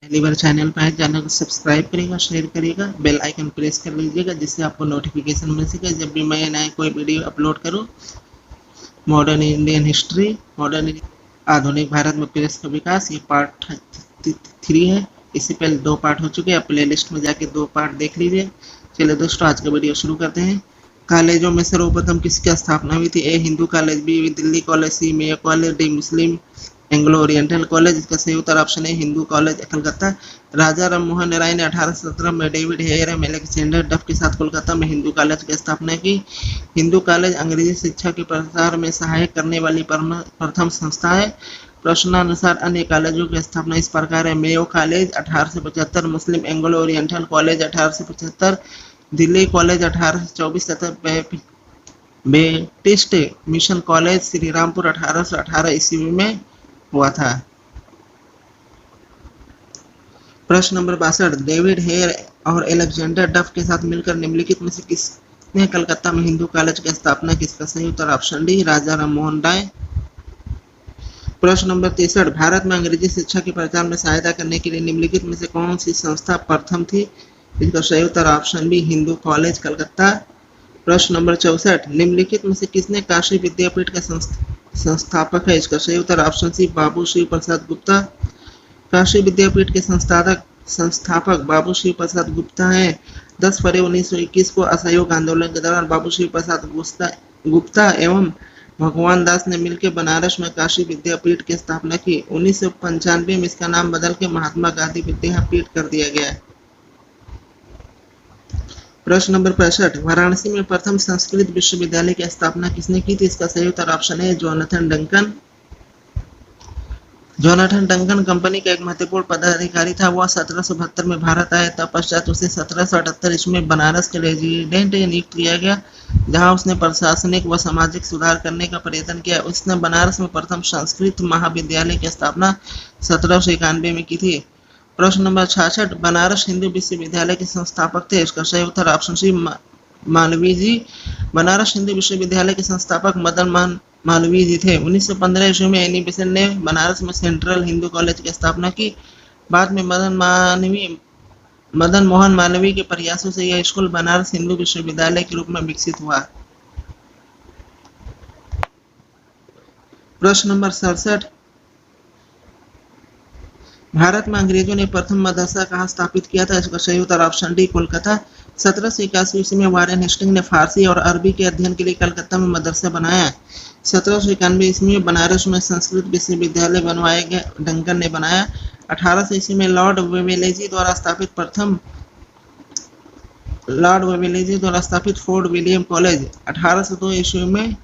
पहली बार चैनल पर आए, चैनल को सब्सक्राइब करिएगा, शेयर करिएगा, बेल आइकन प्रेस कर लीजिएगा जिससे आपको नोटिफिकेशन मिल सके जब भी मैं नया कोई वीडियो अपलोड करूं। मॉडर्न इंडियन हिस्ट्री, आधुनिक भारत में प्रेस का विकास, ये पार्ट 3 है। इससे पहले 2 पार्ट हो चुके हैं, आप प्लेलिस्ट में जाके 2 पार्ट देख लीजिए। चलिए दोस्तों, आज का वीडियो शुरू करते हैं। कॉलेजों में सर्वप्रथम किसकी स्थापना हुई थी? A Hindu college, B Delhi college, C Mayo college, D Muslim Anglo Oriental college. इसका सही उत्तर ऑप्शन है हिंदू कॉलेज कलकत्ता। राजा राम मोहन राय ने 1817 में डेविड हेयर एंड अलेक्जेंडर डफ के साथ कोलकाता में हिंदू कॉलेज की स्थापना की। हिंदू कॉलेज अंग्रेजी शिक्षा के प्रसार में सहायक करने वाली प्रथम संस्था है। प्रश्नानुसार अन्य कॉलेजों की स्थापना इस प्रकार है: Mayo college 1875, Muslim Anglo Oriental college 1875, Delhi college 1824 तथा बैप्टिस्ट मिशन कॉलेज श्रीरामपुर 1818 ईस्वी में हुआ था। प्रश्न नंबर 62, डेविड हेयर और अलेक्जेंडर डफ के साथ मिलकर निम्नलिखित में से किसने कलकत्ता में हिंदू कॉलेज की स्थापना की? इसका सही उत्तर ऑप्शन डी, राजा राम मोहन राय। प्रश्न नंबर 63, भारत में अंग्रेजी शिक्षा के प्रचार में सहायता करने के लिए निम्नलिखित में से कौन सी संस्था प्रथम थी? इसका सही उत्तर option B, Hindu college Calcutta. प्रश्न नंबर 64, निम्नलिखित में से किसने काशी विद्यापीठ का संस्थापक है? इसका सही उत्तर ऑप्शन सी, बाबू शिव प्रसाद गुप्ता। काशी विद्यापीठ के संस्थापक बाबू शिव प्रसाद गुप्ता हैं। 10 फरवरी 1921 को असहयोग आंदोलन के दौरान बाबू शिव प्रसाद गुप्ता एवं भगवान दास ने मिलकर बनारस में काशी विद्यापीठ की स्थापना की। 1995 में इसका नाम बदल के महात्मा गांधी विद्यापीठ कर दिया गया। प्रश्न नंबर 65, वाराणसी में प्रथम संस्कृत विश्वविद्यालय की स्थापना किसने की थी? इसका सही उत्तर ऑप्शन है Jonathan Duncan. Jonathan Duncan company का एक महत्वपूर्ण पदाधिकारी था। वह 1772 में भारत आए, तत्पश्चात उसे 1778 ईस्वी में बनारस के रेजिडेंट नियुक्त किया गया, जहां उसने प्रशासनिक व सामाजिक सुधार करने का प्रयत्न किया। उसने बनारस में प्रथम संस्कृत महाविद्यालय की स्थापना 1791 में की थी। प्रश्न नंबर 66, बनारस हिंदू विश्वविद्यालय के संस्थापक थे? इसका सही उत्तर ऑप्शन सी, मालवीय जी। बनारस हिंदू विश्वविद्यालय के संस्थापक मदन मालवीय जी थे। 1915 ईस्वी में एनी बेसेंट ने बनारस में सेंट्रल हिंदू कॉलेज की स्थापना की। बाद में मदन मोहन मालवीय के प्रयासों से यह स्कूल बनारस हिंदू विश्वविद्यालय के रूप में विकसित हुआ। प्रश्न नंबर 67, भारत में अंग्रेजों ने प्रथम मदरसा कहाँ स्थापित किया था? इसका सही उत्तर ऑप्शन डी, कोलकाता। 1781 ईस्वी में वारेन हेस्टिंग ने फारसी और अरबी के अध्ययन के लिए कलकत्ता में मदरसा बनाया। 1791 ईस्वी में बनारस में संस्कृत विश्वविद्यालय बनवाया गया, डंकन ने बनाया। 1800 ईस्वी में लॉर्ड वेलेजी द्वारा स्थापित फोर्ट विलियम कॉलेज 1802 ईस्वी में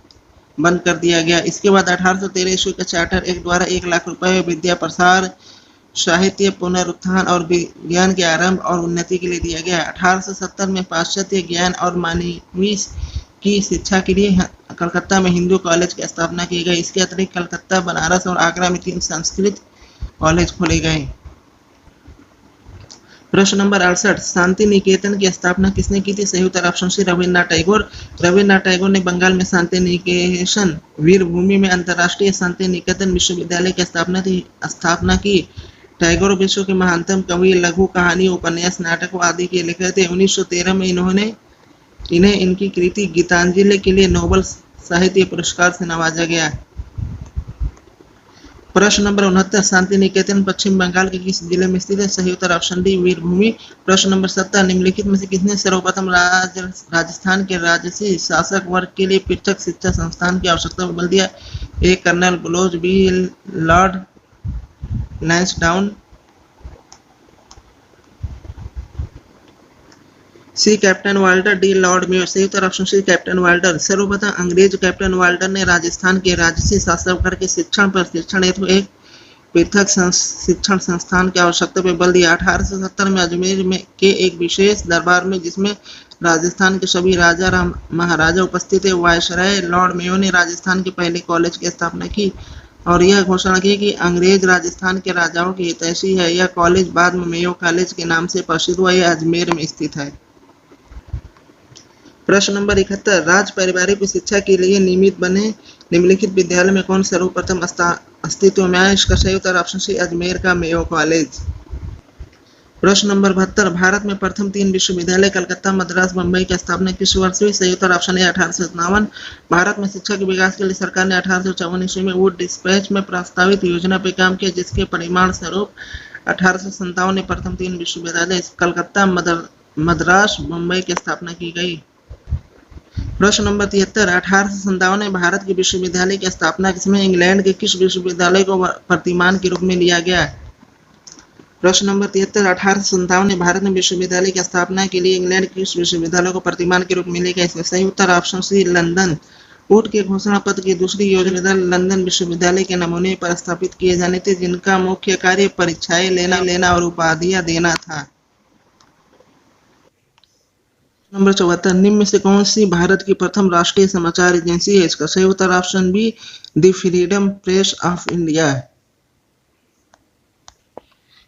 बंद कर दिया गया। इसके बाद 1813 ईस्वी का चार्टर एक्ट द्वारा 1 लाख रुपए विद्या प्रसार, साहित्य पुनरुत्थान और विज्ञान के आरंभ और उन्नति के लिए दिया गया। 1870 में पाश्चात्य ज्ञान और मानवीय की शिक्षा के लिए कलकत्ता में हिंदू कॉलेज की स्थापना की गई। इसके अतिरिक्त कलकत्ता, बनारस और आगरा में 3 संस्कृत कॉलेज खोले गए। प्रश्न नंबर 68, शांति निकेतन की स्थापना किसने की थी? सही उत्तर ऑप्शन सी, रविन्द्रनाथ टैगोर। रविन्द्रनाथ टैगोर ने बंगाल में शांति निकेतन वीरभूमि में अंतर्राष्ट्रीय शांति निकेतन विश्वविद्यालय की स्थापना की। टैगोर विश्व के महानतम कवि, लघु कहानी, उपन्यास, नाटकों आदि के लेखक थे। 1913 में इन्हें इनकी कृति गीतांजलि के लिए नोबेल साहित्य पुरस्कार से नवाजा गया। प्रश्न नंबर 69, शांति निकेतन पश्चिम बंगाल के किस जिले में स्थित है? सही उत्तर ऑप्शन डी, वीरभूमि। प्रश्न नंबर 70, निम्नलिखित में से किसने सर्वप्रथम राजस्थान के राजसी शासक वर्ग के लिए पृथक शिक्षा संस्थान की आवश्यकता पर बल दिया? ए कर्नल ब्लोज, B lord Lansdowne, C captain Walter, D lord Mayo. सही उत्तर ऑप्शन सी, कैप्टन वाल्टर। सर्वप्रथम अंग्रेज कैप्टन वाल्टर ने राजस्थान के राजसी शासक वर्ग के प्रशिक्षण हेतु एक पृथक शिक्षण संस्थान की आवश्यकता पर बल दिया। 1870 में अजमेर के एक विशेष दरबार में, जिसमें राजस्थान के सभी राजा महाराजा उपस्थित थे, वायसराय लॉर्ड मेयो ने राजस्थान के पहले कॉलेज की स्थापना की और यह घोषणा की कि अंग्रेज राजस्थान के राजाओं की हितैषी है। यह कॉलेज बाद में मेयो कॉलेज के नाम से प्रसिद्ध हुआ। यह अजमेर में स्थित है। प्रश्न नंबर 71, राज पारिवारिक की शिक्षा के लिए नियमित बने निम्नलिखित विद्यालय में कौन सर्वप्रथम अस्तित्व में आया? इसका सही उत्तर ऑप्शन सी, अजमेर का मेयो कॉलेज। प्रश्न नंबर 72, भारत में प्रथम 3 विश्वविद्यालय कलकत्ता, मद्रास, बम्बई की स्थापना किस वर्ष हुई? सही उत्तर ऑप्शन ए 1857। भारत में शिक्षा के विकास के लिए सरकार ने 1854 ईस्वी में वुड डिस्पैच में प्रस्तावित योजना पर काम किया, जिसके परिणाम स्वरूप 1857 में प्रथम 3 विश्वविद्यालय कलकत्ता, मद्रास, मुंबई की स्थापना की गई। प्रश्न नंबर 73, 1857 में भारत के विश्वविद्यालय की स्थापना के समय इंग्लैंड के किस विश्वविद्यालय को प्रतिमान के रूप में लिया गया? प्रश्न नंबर 73, 1857 में भारत में विश्वविद्यालय की स्थापना के लिए इंग्लैंड के किस विश्वविद्यालय को प्रतिमान के रूप में लिया गया? इसमें सही उत्तर ऑप्शन सी लंदन। वुड के घोषणा पत्र की दूसरी योजना लंदन विश्वविद्यालय के नमूने पर स्थापित किए जाने थे, जिनका मुख्य कार्य परीक्षाएं लेना और उपाधियां देना था। नंबर 74, निम्न में से कौन सी भारत की प्रथम राष्ट्रीय समाचार एजेंसी है? इसका सही उत्तर option B the freedom press of India.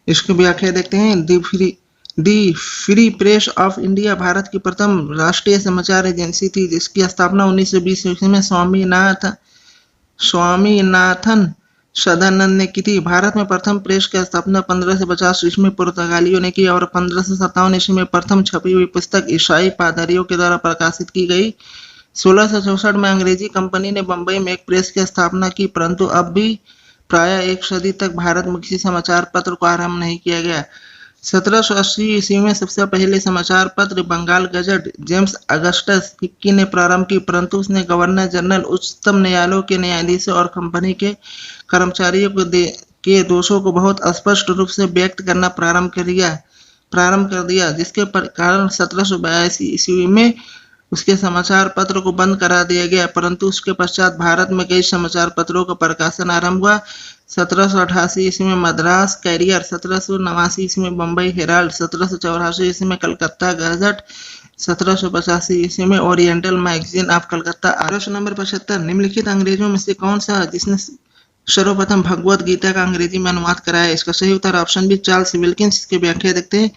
इसकी व्याख्या देखते हैं। The free press of India भारत की प्रथम राष्ट्रीय समाचार एजेंसी थी, जिसकी स्थापना 1920 ईस्वी में स्वामीनाथन सदानंद ने की थी। भारत में प्रथम प्रेस की स्थापना 1550 ईस्वी में पुर्तगालियों ने की और 1557 ईस्वी में प्रथम छपी हुई पुस्तक ईसाई पादरियों के द्वारा प्रकाशित की गई। 1664 में अंग्रेजी कंपनी ने बंबई में एक प्रेस की स्थापना की, परंतु अब भी प्राय एक सदी तक भारत में किसी समाचार पत्र को आरंभ नहीं किया गया। 1780 ईस्वी में सबसे पहले समाचार पत्र Bengal gazette James Augustus Hicky ने प्रारंभ की, परंतु उसने गवर्नर जनरल, उच्चतम न्यायालयों के न्यायाधीशों और कंपनी के कर्मचारियों के दोषों को बहुत स्पष्ट रूप से व्यक्त करना प्रारंभ कर दिया, जिसके कारण 1782 ईस्वी में उसके समाचार पत्र को बंद करा दिया गया। परंतु उसके पश्चात भारत में कई समाचार पत्रों का प्रकाशन आरंभ हुआ। 1788 ईस्वी में मद्रास कैरियर, 1789 ईस्वी में बम्बई हेराल्ड, 1784 ईस्वी में कलकत्ता गजट, 1785 ईस्वी में ओरिएंटल मैगजीन ऑफ कलकत्ता। प्रश्न नंबर 75, निम्नलिखित अंग्रेजों में से कौन सा जिसने सर्वप्रथम भगवत गीता का अंग्रेजी में अनुवाद कराया? इसका सही उत्तर ऑप्शन बी चार्ल्स विल्किंस। की व्याख्या देखते हैं।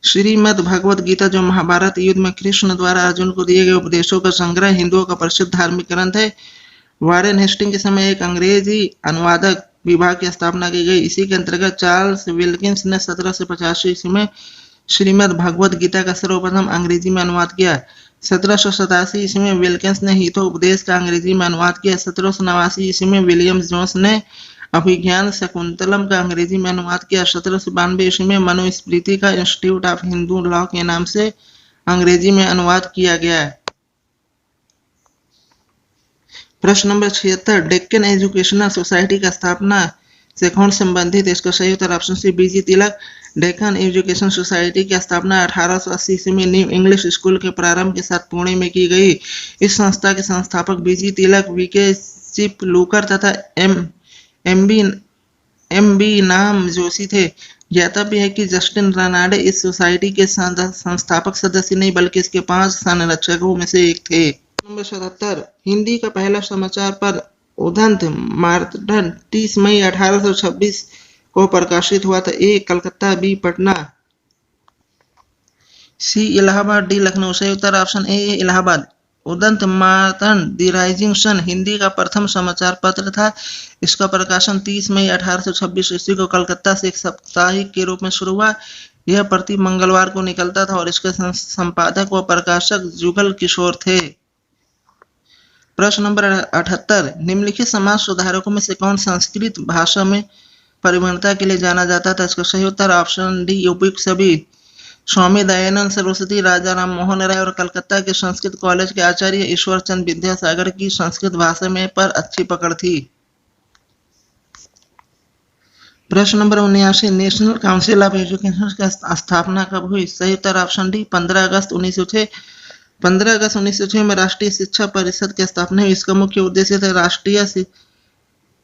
श्रीमद् भगवत गीता, जो महाभारत युद्ध में कृष्ण द्वारा अर्जुन को दिए गए उपदेशों का संग्रह, हिंदुओं का प्रसिद्ध धार्मिक ग्रंथ है। वारेन हेस्टिंग के समय एक अंग्रेजी अनुवादक विभाग की स्थापना की गई। इसी के अंतर्गत चार्ल्स विल्किंस ने 1785 ईस्वी में श्रीमद् भगवत गीता का सर्वप्रथम अंग्रेजी में अनुवाद किया। 1787 ईस्वी में विल्किंस ने हितोपदेश का अंग्रेजी में अनुवाद किया। 1789 ईस्वी में विलियम जोन्स ने अभिज्ञान शकुंतलम का अंग्रेजी में अनुवाद किया। 1792 ईस्वी में मनुस्मृति का इंस्टीट्यूट ऑफ हिंदू लॉ के नाम से अंग्रेजी में अनुवाद किया गया। प्रश्न नंबर 76, डेक्कन एजुकेशनल सोसाइटी की स्थापना से कौन संबंधित है? इसका सही उत्तर ऑप्शन सी बीजी तिलक। डेक्कन एजुकेशन सोसाइटी की स्थापना 1880 ईस्वी में न्यू इंग्लिश स्कूल के प्रारंभ के साथ पुणे में की गई। इस संस्था के संस्थापक बीजी तिलक, वीके चिपलूकर तथा एम बी नाम जोशी थे। ज्ञातव्य है कि जस्टिन रनाडे इस सोसाइटी के संस्थापक सदस्य नहीं, बल्कि इसके 5 संरक्षकों में से एक थे। नंबर 77, हिंदी का पहला समाचार पत्र उदंत मार्तंड 30 मई 1826 को प्रकाशित हुआ था। A Calcutta, B Patna, C Allahabad, D Lucknow. सही उत्तर option A Allahabad. Udant Martand the rising sun Hindi का प्रथम समाचार पत्र था। इसका प्रकाशन 30 मई 1826 ईस्वी को कलकत्ता से एक साप्ताहिक के रूप में शुरू हुआ। यह प्रति मंगलवार को निकलता था और इसके संपादक व प्रकाशक जुगल किशोर थे। प्रश्न नंबर 78, निम्नलिखित समाज सुधारकों में से कौन संस्कृत भाषा में परिवर्तन के लिए जाना जाता था? इसका सही उत्तर ऑप्शन डी उपयुक्त सभी। स्वामी दयानंद सरस्वती, राजा राम मोहन राय और कलकत्ता के संस्कृत कॉलेज के आचार्य ईश्वर चंद विद्यासागर की संस्कृत भाषा में पर अच्छी पकड़ थी। प्रश्न number 79, national council of education की स्थापना कब हुई? सही उत्तर ऑप्शन डी 15 अगस्त 1906। 15 अगस्त 1906 में राष्ट्रीय शिक्षा परिषद की स्थापना हुई। इसका मुख्य उद्देश्य था राष्ट्रीय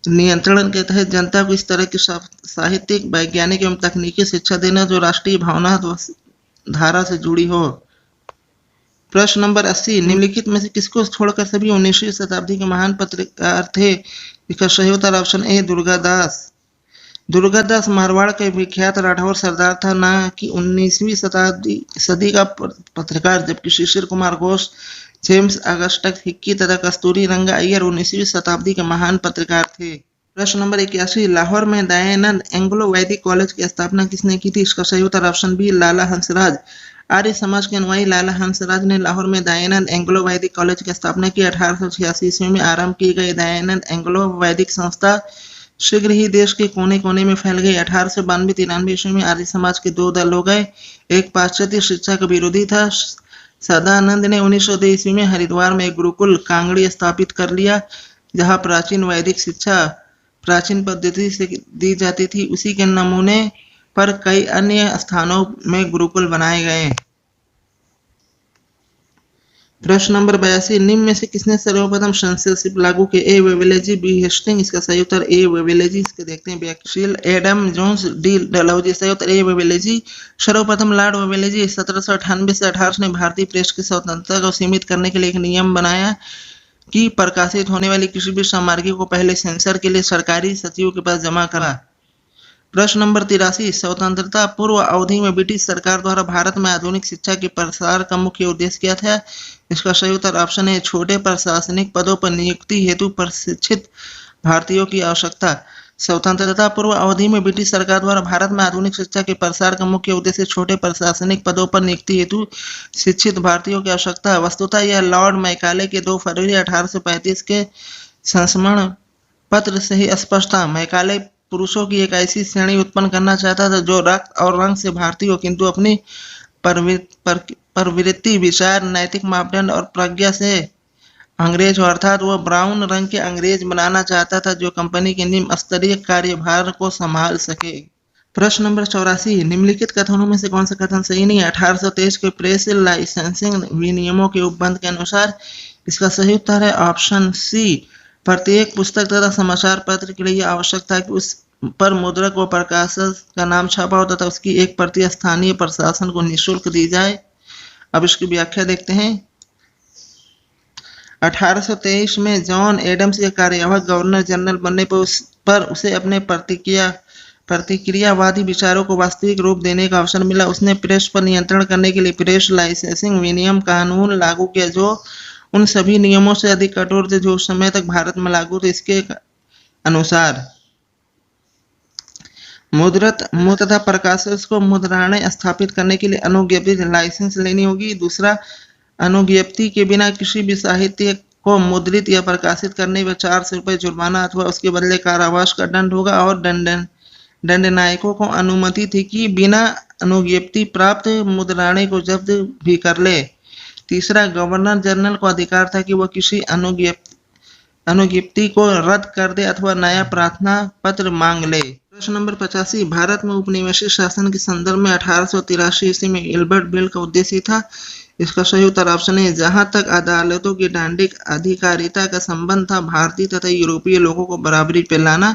नियंत्रण के तहत जनता को इस तरह की साहित्यिक, वैज्ञानिक एवं तकनीकी शिक्षा देना जो राष्ट्रीय भावना धारा से जुड़ी हो। प्रश्न नंबर 80, निम्नलिखित में से किसको छोड़कर सभी 19वीं शताब्दी के महान पत्रकार थे? इसका सही उत्तर ऑप्शन ए दुर्गादास। दुर्गादास मारवाड़ का विख्यात राठौर सरदार था, न कि 19वीं सदी का पत्रकार, जबकि Shishir Kumar Ghosh, James Augustus Hicky तथा कस्तूरी रंगा अय्यर 19वीं शताब्दी के महान पत्रकार थे। प्रश्न नंबर 81, लाहौर में दयानंद एंग्लो वैदिक कॉलेज की स्थापना किसने की थी? इसका सही उत्तर ऑप्शन बी लाला हंसराज। आर्य समाज के अनुयायी लाला हंसराज ने लाहौर में दयानंद एंग्लो वैदिक कॉलेज की स्थापना की। 1886 ईस्वी में आरंभ की गई दयानंद एंग्लो वैदिक संस्था शीघ्र ही देश के कोने कोने में फैल गई। 1892-93 ईस्वी में आर्य समाज के दो दल हो गए। एक पाश्चात्य शिक्षा का विरोधी था। सदानंद ने 1902 ईस्वी में हरिद्वार में एक गुरुकुल कांगड़ी स्थापित कर लिया, जहां प्राचीन वैदिक शिक्षा प्राचीन पद्धति से दी जाती थी। उसी के नमूने पर कई अन्य स्थानों में गुरुकुल बनाए गए। प्रश्न नंबर 82, निम्न में से किसने सर्वप्रथम सेंसरशिप लागू किया? ए वेवेलेजी, बी हेस्टिंग। इसका सही उत्तर ए वेवेलेजी। इसके देखते हैं व्याख्याशील एडम जोन्स, डी डलहौजी। सही उत्तर ए वेवेलेजी। सर्वप्रथम लॉर्ड वेवेलेजी 1798 से 18 ने भारतीय प्रेस की स्वतंत्रता को सीमित करने के लिए एक नियम बनाया कि प्रकाशित होने वाली किसी भी सामग्री को पहले सेंसर के लिए सरकारी सचिव के पास जमा करा। प्रश्न नंबर 83, स्वतंत्रता पूर्व अवधि में ब्रिटिश सरकार द्वारा भारत में आधुनिक शिक्षा के प्रसार का मुख्य उद्देश्य क्या था? इसका सही उत्तर ऑप्शन है छोटे प्रशासनिक पदों पर नियुक्ति हेतु प्रशिक्षित भारतीयों की आवश्यकता। स्वतंत्रता पूर्व अवधि में ब्रिटिश सरकार द्वारा भारत में आधुनिक शिक्षा के प्रसार का मुख्य उद्देश्य छोटे प्रशासनिक पदों पर नियुक्ति हेतु शिक्षित भारतीयों की आवश्यकता। वस्तुतः यह लॉर्ड मैकाले के 2 फरवरी 1835 के संस्मरण पत्र से ही स्पष्ट था। मैकाले पुरुषों की एक ऐसी श्रेणी उत्पन्न करना चाहता था जो रक्त और रंग से भारतीय हो, किंतु अपनी प्रवृत्ति, विचार, नैतिक मापदंड और प्रज्ञा से अंग्रेज हो, अर्थात वह ब्राउन रंग के अंग्रेज बनाना चाहता था जो कंपनी के निम्न स्तरीय कार्यभार को संभाल सके। प्रश्न नंबर 84, निम्नलिखित कथनों में से कौन सा कथन सही नहीं है? 1823 के प्रेस लाइसेंसिंग विनियमों के उपबंध के अनुसार। इसका सही उत्तर है ऑप्शन सी। प्रत्येक पुस्तक तथा समाचार पत्र के लिए आवश्यक था कि उस पर मुद्रक व प्रकाशक का नाम छपा हो तथा उसकी एक प्रति स्थानीय प्रशासन को निःशुल्क दी जाए। अब इसकी व्याख्या देखते हैं। 1823 में जॉन एडम्स के कार्यवाहक गवर्नर जनरल बनने पर उसे अपने प्रतिक्रियावादी विचारों को वास्तविक रूप देने का अवसर मिला। उसने प्रेस पर नियंत्रण करने के लिए प्रेस लाइसेंसिंग विनियम कानून लागू किया, जो उन सभी नियमों से अधिक कठोर थे जो उस समय तक भारत में लागू थे। इसके अनुसार मुद्रक तथा प्रकाशक को मुद्रणालय स्थापित करने के लिए अनुज्ञप्ति लाइसेंस लेनी होगी। दूसरा, अनुज्ञप्ति के बिना किसी भी साहित्य को मुद्रित या प्रकाशित करने पर 400 रुपये जुर्माना अथवा उसके बदले कारावास का दंड होगा। और दंडनायकों को अनुमति थी कि बिना अनुज्ञप्ति प्राप्त मुद्रणालय को जब्त भी कर ले। तीसरा, गवर्नर जनरल को अधिकार था कि वह किसी अनुज्ञप्ति को रद्द कर दे अथवा नया प्रार्थना पत्र मांग ले। प्रश्न नंबर 85, भारत में उपनिवेशिक शासन के संदर्भ में 1883 ईस्वी में एल्बर्ट बिल का उद्देश्य था। इसका सही उत्तर ऑप्शन है जहां तक अदालतों की दंडिक अधिकारिता का संबंध था, भारतीय तथा यूरोपीय लोगों को बराबरी पे लाना।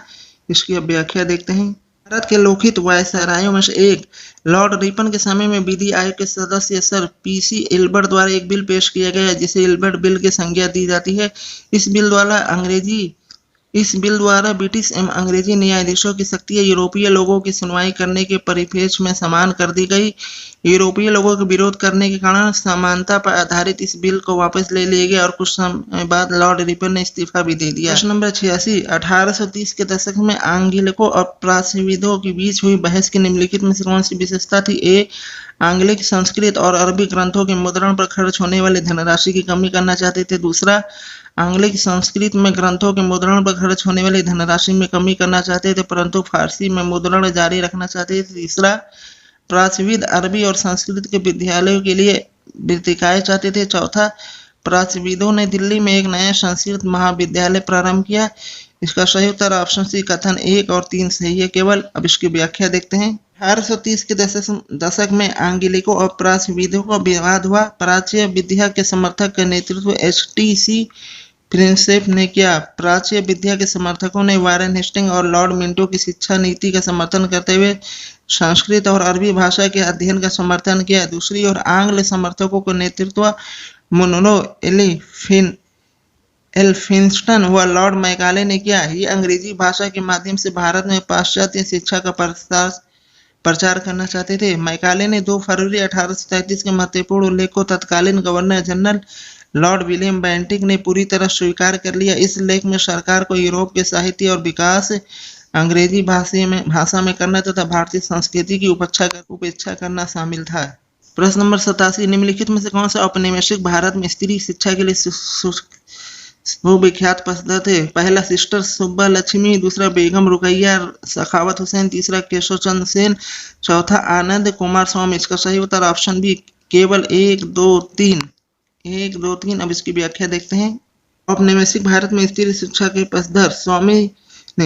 इसकी अब व्याख्या देखते हैं। भारत के लोकहित वायसरायों में से एक लॉर्ड रिपन के समय में विधि आयोग के सदस्य सर पीसी एल्बर्ट द्वारा एक बिल पेश किया गया जिसे एल्बर्ट बिल की संज्ञा दी जाती है। इस बिल द्वारा ब्रिटिश एवं अंग्रेजी न्यायाधीशों की शक्तियां यूरोपीय लोगों की सुनवाई करने के परिप्रेक्ष्य में समान कर दी गई। यूरोपीय लोगों के विरोध करने के कारण समानता पर आधारित इस बिल को वापस ले लिया गया और कुछ समय बाद लॉर्ड रिपन ने इस्तीफा भी दे दिया। प्रश्न नंबर 86, 1830 के दशक में आंग्लिकों और प्राच्यविदों के बीच हुई बहस की निम्नलिखित में से कौन सी विशेषता थी? ए, आंग्लिक संस्कृत और अरबी ग्रंथों के मुद्रण पर खर्च होने वाली धनराशि की कमी करना चाहते थे। दूसरा, आंग्लिक संस्कृत में ग्रंथों के मुद्रण पर खर्च होने वाली धनराशि में कमी करना चाहते थे परंतु फारसी में मुद्रण जारी रखना चाहते थे। तीसरा, प्राच्यविद अरबी और संस्कृत के विद्यालयों के लिए वृत्तिकाएं चाहते थे। चौथा, प्राच्यविदों ने दिल्ली में एक नया संस्कृत महाविद्यालय प्रारंभ किया। इसका सही उत्तर ऑप्शन सी कथन 1 और 3 सही है केवल। अब इसकी व्याख्या देखते हैं। 1830 के दशक में आंग्लिकों और प्राच्यविदों का विवाद हुआ। प्राच्य विद्या के समर्थक का नेतृत्व HTC प्रिंसेप ने किया। प्राच्य विद्या के समर्थकों ने वारेन हेस्टिंग और लॉर्ड मिंटो की शिक्षा नीति का समर्थन करते हुए संस्कृत और अरबी भाषा के अध्ययन का समर्थन किया। दूसरी ओर आंग्ल समर्थकों का नेतृत्व मुनरो एल्फिंस्टन व लॉर्ड मैकाले ने किया। ये अंग्रेजी भाषा के माध्यम से भारत में पाश्चात्य शिक्षा का प्रचार करना चाहते थे। मैकाले ने 2 फरवरी 1833 के महत्वपूर्ण उल्लेख को तत्कालीन governor general Lord William Bentinck ने पूरी तरह स्वीकार कर लिया। इस लेख में सरकार को यूरोप के साहित्य और विकास अंग्रेजी भाषा में करना तथा भारतीय संस्कृति की उपेक्षा करना शामिल था। प्रश्न नंबर 87, निम्नलिखित में से कौन सा औपनिवेशिक भारत में स्त्री शिक्षा के लिए विख्यात पद्धत है? पहला सिस्टर सुब्बा लक्ष्मी, दूसरा बेगम रुकैया सखावत हुसैन, तीसरा केशव चंद्र सेन, चौथा आनंद कुमार स्वामी। इसका सही उत्तर ऑप्शन बी केवल 1, 2, 3। अब इसकी व्याख्या देखते हैं। औपनिवेशिक भारत में स्त्री शिक्षा के पद्धर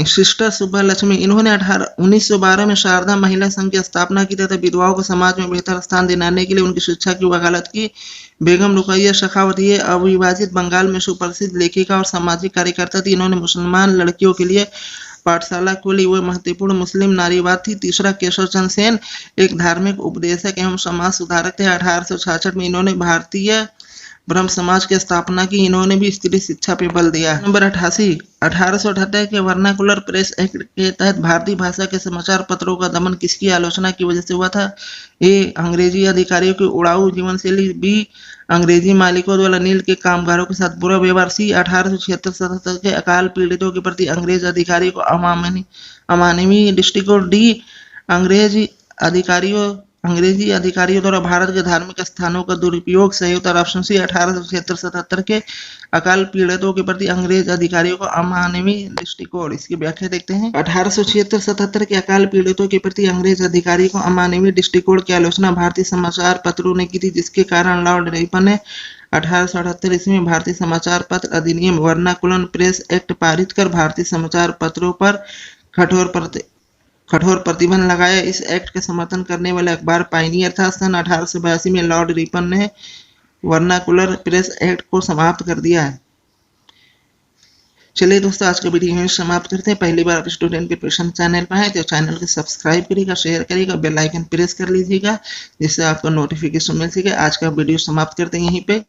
सिस्टर सुब्बा लक्ष्मी, इन्होंने 1912 में शारदा महिला संघ की स्थापना की तथा विधवाओं को समाज में बेहतर स्थान दिलाने के लिए उनकी शिक्षा की वकालत की। बेगम रुकैया सखावत ये अविभाजित बंगाल में सुप्रसिद्ध लेखिका और सामाजिक कार्यकर्ता थी। इन्होंने मुसलमान लड़कियों के लिए पाठशाला खोली, वह महत्वपूर्ण मुस्लिम नारीवाद थी। तीसरा केशव चंद्र सेन एक धार्मिक उपदेशक एवं समाज सुधारक थे। 1866 में इन्होंने भारतीय ब्रह्म समाज की स्थापना की। इन्होंने भी स्त्री शिक्षा पे बल दिया। नंबर 88, 1878 के वर्नाकुलर प्रेस एक्ट के तहत भारतीय भाषा के समाचार पत्रों का दमन किसकी आलोचना की वजह से हुआ था? ए, अंग्रेजी अधिकारियों की उड़ाऊ जीवनशैली, बी, अंग्रेजी मालिकों द्वारा नील के कामगारों के साथ बुरा व्यवहार, सी, 1876-77 के अकाल पीड़ितों के प्रति अंग्रेज अधिकारियों को अमानवीय दृष्टिकोण, डी, अंग्रेजी अधिकारियों द्वारा भारत के धार्मिक स्थानों का दुरुपयोग। सही उत्तर ऑप्शन सी 1876-77 के अकाल पीड़ितों के प्रति अंग्रेज अधिकारियों को अमानवीय दृष्टिकोण। इसकी व्याख्या देखते हैं। 1876-77 के अकाल पीड़ितों के प्रति अंग्रेज अधिकारियों को अमानवीय दृष्टिकोण की आलोचना भारतीय समाचार पत्रों ने की थी, जिसके कारण लॉर्ड रिपन ने 1878 ईस्वी में भारतीय समाचार पत्र अधिनियम वर्नाकुलर प्रेस एक्ट पारित कर भारतीय समाचार पत्रों पर कठोर प्रतिबंध लगाया। इस एक्ट का समर्थन करने वाला अखबार पायनियर था। सन 1882 में लॉर्ड रिपन ने वर्नाकुलर प्रेस एक्ट को समाप्त कर दिया है। चलिए दोस्तों, आज का वीडियो यहीं समाप्त करते हैं। पहली बार आप स्टूडेंट प्रिपरेशन चैनल पर आए तो चैनल को सब्सक्राइब करिएगा, शेयर करिएगा, बेल आइकन प्रेस कर लीजिएगा, जिससे आपको नोटिफिकेशन मिल सके। आज का वीडियो समाप्त करते हैं यहीं पे।